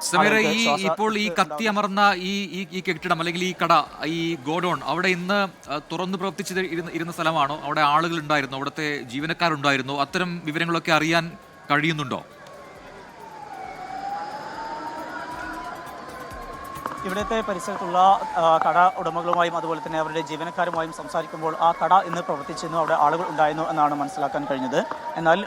സമീറ, ഇപ്പോൾ ഈ കത്തി അമർന്ന ഈ കെട്ടിടം അല്ലെങ്കിൽ ഈ കട, ഈ ഗോഡൌൺ, അവിടെ ഇന്ന് തുറന്നു പ്രവർത്തിച്ച് ഇരുന്ന സ്ഥലമാണോ? അവിടെ ആളുകൾ ഉണ്ടായിരുന്നു, അവിടുത്തെ ജീവനക്കാരുണ്ടായിരുന്നു? അത്തരം വിവരങ്ങളൊക്കെ അറിയാൻ കഴിയുന്നുണ്ടോ? ഇവിടുത്തെ പരിസരത്തുള്ള കട ഉടമകളുമായും അതുപോലെ തന്നെ അവരുടെ ജീവനക്കാരുമായും സംസാരിക്കുമ്പോൾ ആ കട ഇന്ന് പ്രവർത്തിച്ചിരുന്നു, അവിടെ ആളുകൾ ഉണ്ടായിരുന്നു എന്നാണ് മനസ്സിലാക്കാൻ കഴിഞ്ഞത്. എന്നാൽ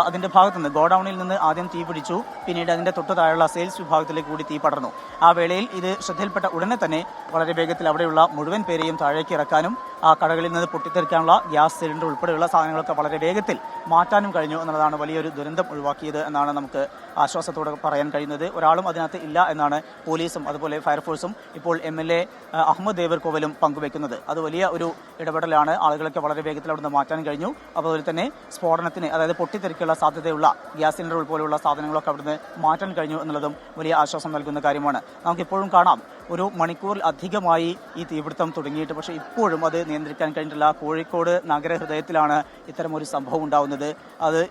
അതിൻ്റെ ഭാഗത്തു നിന്ന് ഗോഡൌണിൽ നിന്ന് ആദ്യം തീ പിടിച്ചു, പിന്നീട് അതിൻ്റെ തൊട്ട് താഴെയുള്ള സെയിൽസ് വിഭാഗത്തിലേക്ക് കൂടി തീ പടർന്നു. ആ വേളയിൽ ഇത് ശ്രദ്ധയിൽപ്പെട്ട ഉടനെ തന്നെ വളരെ വേഗത്തിൽ അവിടെയുള്ള മുഴുവൻ പേരെയും താഴേക്ക് ഇറക്കാനും ആ കടകളിൽ നിന്ന് പൊട്ടിത്തെറിക്കാനുള്ള ഗ്യാസ് സിലിണ്ടർ ഉൾപ്പെടെയുള്ള സാധനങ്ങളൊക്കെ വളരെ വേഗത്തിൽ മാറ്റാനും കഴിഞ്ഞു എന്നുള്ളതാണ് വലിയൊരു ദുരന്തം ഒഴിവാക്കിയത് എന്നാണ് നമുക്ക് ആശ്വാസത്തോടെ പറയാൻ കഴിയുന്നത്. ഒരാളും അതിനകത്ത് ഇല്ല എന്നാണ് പോലീസും അതുപോലെ ഫയർഫോഴ്സും ഇപ്പോൾ MLA അഹമ്മദ് ദേവർകോവലും പങ്കുവെക്കുന്നത്. അത് വലിയ ഒരു ഇടപെടലാണ്. ആളുകളൊക്കെ വളരെ വേഗത്തിൽ അവിടുന്ന് മാറ്റാൻ കഴിഞ്ഞു. അതുപോലെ തന്നെ സ്ഫോടനത്തിന്, അതായത് പൊട്ടിത്തെറിക്കുള്ള സാധ്യതയുള്ള ഗ്യാസ് സിലിണ്ടർ ഉൾപ്പെടെയുള്ള സാധനങ്ങളൊക്കെ അവിടുന്ന് മാറ്റാൻ കഴിഞ്ഞു എന്നുള്ളതും വലിയ ആശ്വാസം നൽകുന്ന കാര്യമാണ്. നമുക്കിപ്പോഴും കാണാം, ഒരു മണിക്കൂറിൽ അധികമായി ഈ തീപിടുത്തം തുടങ്ങിയിട്ട്, പക്ഷേ ഇപ്പോഴും അത് നിയന്ത്രിക്കാൻ കഴിഞ്ഞിട്ടില്ല. കോഴിക്കോട് നഗരഹൃദയത്തിലാണ് ഇത്തരമൊരു സംഭവം ഉണ്ടാകുന്നത്.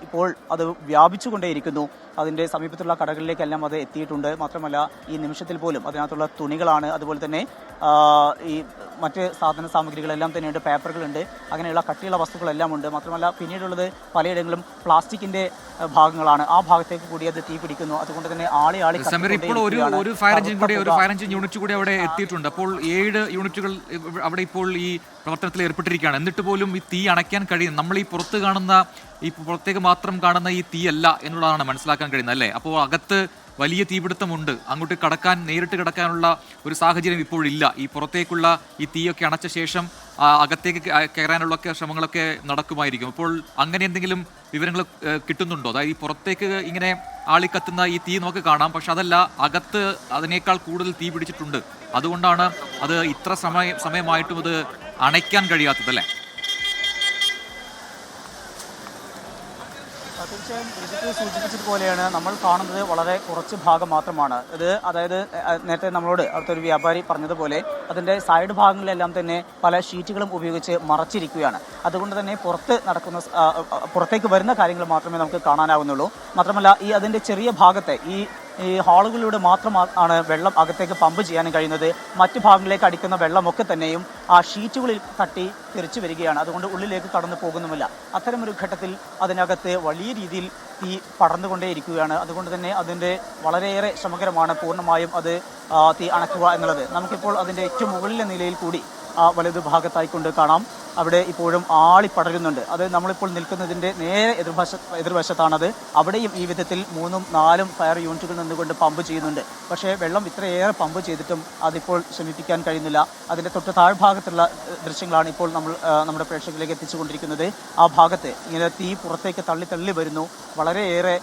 ഇപ്പോൾ അത് വ്യാപിച്ചുകൊണ്ടേയിരിക്കുന്നു. അതിൻ്റെ സമീപത്തുള്ള കടകളിലേക്കെല്ലാം അത് എത്തിയിട്ടുണ്ട്. മാത്രമല്ല ഈ നിമിഷത്തിൽ പോലും അതിനകത്തുള്ള തുണികളാണ്, അതുപോലെ തന്നെ ഈ മറ്റ് സാധന സാമഗ്രികളെല്ലാം തന്നെയുണ്ട്, പേപ്പറുകളുണ്ട്, അങ്ങനെയുള്ള കട്ടിയുള്ള വസ്തുക്കളെല്ലാം ഉണ്ട്. മാത്രമല്ല പിന്നീടുള്ളത് പലയിടങ്ങളിലും പ്ലാസ്റ്റിക്കിന്റെ ഭാഗങ്ങളാണ്. ആ ഭാഗത്തേക്ക് കൂടി അത് തീ പിടിക്കുന്നു. അതുകൊണ്ട് തന്നെ ഇപ്പോൾ ഒരു ഫയർ എഞ്ചിൻ യൂണിറ്റ് കൂടി അവിടെ എത്തിയിട്ടുണ്ട്. അപ്പോൾ 7 യൂണിറ്റുകൾ അവിടെ ഇപ്പോൾ ഈ പ്രവർത്തനത്തിൽ ഏർപ്പെട്ടിരിക്കുകയാണ്. എന്നിട്ട് പോലും ഈ തീ അണയ്ക്കാൻ കഴിയും. നമ്മൾ ഈ പുറത്തേക്ക് മാത്രം കാണുന്ന ഈ തീയല്ല എന്നുള്ളതാണ് മനസ്സിലാക്കാൻ കഴിയുന്നത്, അല്ലേ? അപ്പോൾ അകത്ത് വലിയ തീപിടുത്തമുണ്ട്. അങ്ങോട്ട് നേരിട്ട് കിടക്കാനുള്ള ഒരു സാഹചര്യം ഇപ്പോഴില്ല. ഈ പുറത്തേക്കുള്ള ഈ തീയൊക്കെ അണച്ച ശേഷം അകത്തേക്ക് കയറാനുള്ള ശ്രമങ്ങളൊക്കെ നടക്കുമായിരിക്കും. അപ്പോൾ അങ്ങനെ എന്തെങ്കിലും വിവരങ്ങൾ കിട്ടുന്നുണ്ടോ? അതായത് ഈ പുറത്തേക്ക് ഇങ്ങനെ ആളിക്കത്തുന്ന ഈ തീ നമുക്ക് കാണാം, പക്ഷെ അതല്ല, അകത്ത് അതിനേക്കാൾ കൂടുതൽ തീ പിടിച്ചിട്ടുണ്ട്. അതുകൊണ്ടാണ് അത് ഇത്ര സമയമായിട്ടും അത് അണയ്ക്കാൻ കഴിയാത്തതല്ലേ? തീർച്ചയായും ഇതിൽ സൂചിപ്പിച്ചതുപോലെയാണ്, നമ്മൾ കാണുന്നത് വളരെ കുറച്ച് ഭാഗം മാത്രമാണ് ഇത്. അതായത് നേരത്തെ നമ്മളോട് അടുത്തൊരു വ്യാപാരി പറഞ്ഞതുപോലെ അതിൻ്റെ സൈഡ് ഭാഗങ്ങളിലെല്ലാം തന്നെ പല ഷീറ്റുകളും ഉപയോഗിച്ച് മറച്ചിരിക്കുകയാണ്. അതുകൊണ്ട് തന്നെ പുറത്തേക്ക് വരുന്ന കാര്യങ്ങൾ മാത്രമേ നമുക്ക് കാണാനാവുന്നുള്ളൂ. മാത്രമല്ല അതിൻ്റെ ചെറിയ ഭാഗത്തെ ഈ ഹാളുകളിലൂടെ മാത്രമാണ് വെള്ളം അകത്തേക്ക് പമ്പ് ചെയ്യാനും കഴിയുന്നത്. മറ്റു ഭാഗങ്ങളിലേക്ക് അടിക്കുന്ന വെള്ളമൊക്കെ തന്നെയും ആ ഷീറ്റുകളിൽ തട്ടി തെറിച്ചു വരികയാണ്. അതുകൊണ്ട് ഉള്ളിലേക്ക് കടന്നു പോകുന്നുമില്ല. അത്തരമൊരു ഘട്ടത്തിൽ അതിനകത്ത് വലിയ രീതിയിൽ തീ പടർന്നുകൊണ്ടേയിരിക്കുകയാണ്. അതുകൊണ്ട് തന്നെ അതിൻ്റെ വളരെയേറെ ശ്രമകരമാണ് പൂർണ്ണമായും അത് തീ അണക്കുക എന്നുള്ളത്. നമുക്കിപ്പോൾ അതിൻ്റെ ഏറ്റവും മുകളിലെ നിലയിൽ കൂടി വലതു ഭാഗത്തായിക്കൊണ്ട് കാണാം, അവിടെ ഇപ്പോഴും പടരുന്നുണ്ട്. അത് നമ്മളിപ്പോൾ നിൽക്കുന്നതിൻ്റെ നേരെ എതിർവശത്താണത്. അവിടെയും ഈ വിധത്തിൽ 3ഉം 4ഉം ഫയർ യൂണിറ്റുകൾ നിന്നുകൊണ്ട് പമ്പ് ചെയ്യുന്നുണ്ട്. പക്ഷേ വെള്ളം ഇത്രയേറെ പമ്പ് ചെയ്തിട്ടും അതിപ്പോൾ ശമിപ്പിക്കാൻ കഴിയുന്നില്ല. അതിൻ്റെ തൊട്ട് താഴ്ഭാഗത്തുള്ള ദൃശ്യങ്ങളാണ് ഇപ്പോൾ നമ്മുടെ പ്രേക്ഷകരിലേക്ക് എത്തിച്ചുകൊണ്ടിരിക്കുന്നത്. ആ ഭാഗത്ത് ഇങ്ങനെ തീ പുറത്തേക്ക് തള്ളി വരുന്നു. വളരെയേറെ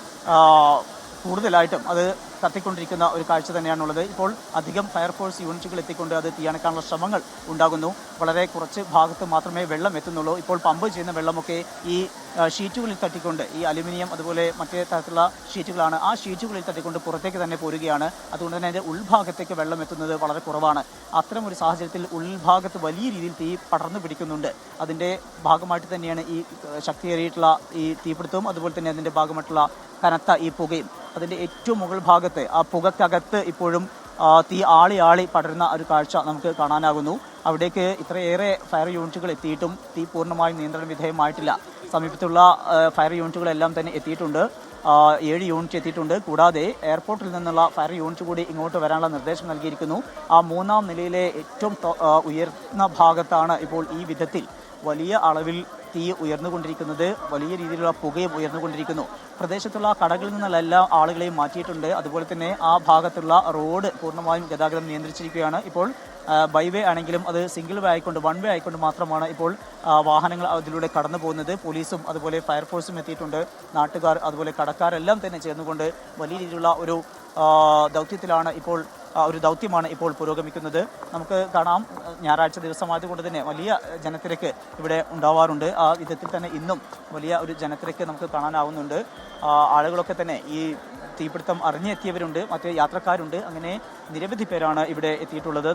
കൂടുതലായിട്ടും അത് കത്തിക്കൊണ്ടിരിക്കുന്ന ഒരു കാഴ്ച തന്നെയാണുള്ളത്. ഇപ്പോൾ അധികം ഫയർഫോഴ്സ് യൂണിറ്റുകൾ എത്തിക്കൊണ്ട് അത് തീയണക്കാനുള്ള ശ്രമങ്ങൾ ഉണ്ടാകുന്നു. വളരെ കുറച്ച് ഭാഗത്ത് മാത്രമേ വെള്ളം എത്തുന്നുള്ളൂ. ഇപ്പോൾ പമ്പ് ചെയ്യുന്ന വെള്ളമൊക്കെ ഈ ഷീറ്റുകളിൽ തട്ടിക്കൊണ്ട്, ഈ അലുമിനിയം അതുപോലെ മറ്റേ തരത്തിലുള്ള ഷീറ്റുകളാണ്, ആ ഷീറ്റുകളിൽ തട്ടിക്കൊണ്ട് പുറത്തേക്ക് തന്നെ പോരുകയാണ്. അതുകൊണ്ട് തന്നെ അതിൻ്റെ ഉൾഭാഗത്തേക്ക് വെള്ളം എത്തുന്നത് വളരെ കുറവാണ്. അത്തരമൊരു സാഹചര്യത്തിൽ ഉൾഭാഗത്ത് വലിയ രീതിയിൽ തീ പടർന്നു പിടിക്കുന്നുണ്ട്. അതിൻ്റെ ഭാഗമായിട്ട് തന്നെയാണ് ഈ ശക്തിയേറിയിട്ടുള്ള ഈ തീപിടുത്തവും അതുപോലെ തന്നെ അതിൻ്റെ ഭാഗമായിട്ടുള്ള കനത്ത ഈ പുകയും. അതിൻ്റെ ഏറ്റവും മുകൾ ഭാഗത്ത് ആ പുകക്കകത്ത് ഇപ്പോഴും തീ ആളി പടരുന്ന ഒരു കാഴ്ച നമുക്ക് കാണാനാകുന്നു. അവിടേക്ക് ഇത്രയേറെ ഫയർ യൂണിറ്റുകൾ എത്തിയിട്ടും തീ പൂർണ്ണമായും നിയന്ത്രണ വിധേയമായിട്ടില്ല. സമീപത്തുള്ള ഫയർ യൂണിറ്റുകളെല്ലാം തന്നെ എത്തിയിട്ടുണ്ട്. 7 യൂണിറ്റ് എത്തിയിട്ടുണ്ട്. കൂടാതെ എയർപോർട്ടിൽ നിന്നുള്ള ഫയർ യൂണിറ്റ് കൂടി ഇങ്ങോട്ട് വരാനുള്ള നിർദ്ദേശം നൽകിയിരിക്കുന്നു. ആ 3ാം നിലയിലെ ഏറ്റവും ഉയർന്ന ഭാഗത്താണ് ഇപ്പോൾ ഈ വിധത്തിൽ വലിയ അളവിൽ തീ ഉയർന്നുകൊണ്ടിരിക്കുന്നത്. വലിയ രീതിയിലുള്ള പുകയും ഉയർന്നുകൊണ്ടിരിക്കുന്നു. പ്രദേശത്തുള്ള കടകളിൽ നിന്നുള്ള എല്ലാ ആളുകളെയും മാറ്റിയിട്ടുണ്ട്. അതുപോലെ തന്നെ ആ ഭാഗത്തുള്ള റോഡ് പൂർണ്ണമായും ഗതാഗതം നിയന്ത്രിച്ചിരിക്കുകയാണ്. ഇപ്പോൾ ബൈവേ ആണെങ്കിലും അത് സിംഗിൾ വേ ആയിക്കൊണ്ട്, 1 വേ ആയിക്കൊണ്ട് മാത്രമാണ് ഇപ്പോൾ വാഹനങ്ങൾ അതിലൂടെ കടന്നു പോകുന്നത്. പോലീസും അതുപോലെ ഫയർഫോഴ്സും എത്തിയിട്ടുണ്ട്. നാട്ടുകാർ അതുപോലെ കടക്കാരെല്ലാം തന്നെ ചേർന്നുകൊണ്ട് വലിയ രീതിയിലുള്ള ഒരു ദൗത്യമാണ് ഇപ്പോൾ പുരോഗമിക്കുന്നത്. നമുക്ക് കാണാം, ഞായറാഴ്ച ദിവസമായതുകൊണ്ട് തന്നെ വലിയ ജനത്തിരക്ക് ഇവിടെ ഉണ്ടാവാറുണ്ട്. ആ വിധത്തിൽ തന്നെ ഇന്നും വലിയ ഒരു ജനത്തിരക്ക് നമുക്ക് കാണാനാവുന്നുണ്ട്. ആളുകളൊക്കെ തന്നെ ഈ തീപിടുത്തം അറിഞ്ഞെത്തിയവരുണ്ട്, മറ്റ് യാത്രക്കാരുണ്ട്, അങ്ങനെ നിരവധി പേരാണ് ഇവിടെ എത്തിയിട്ടുള്ളത്.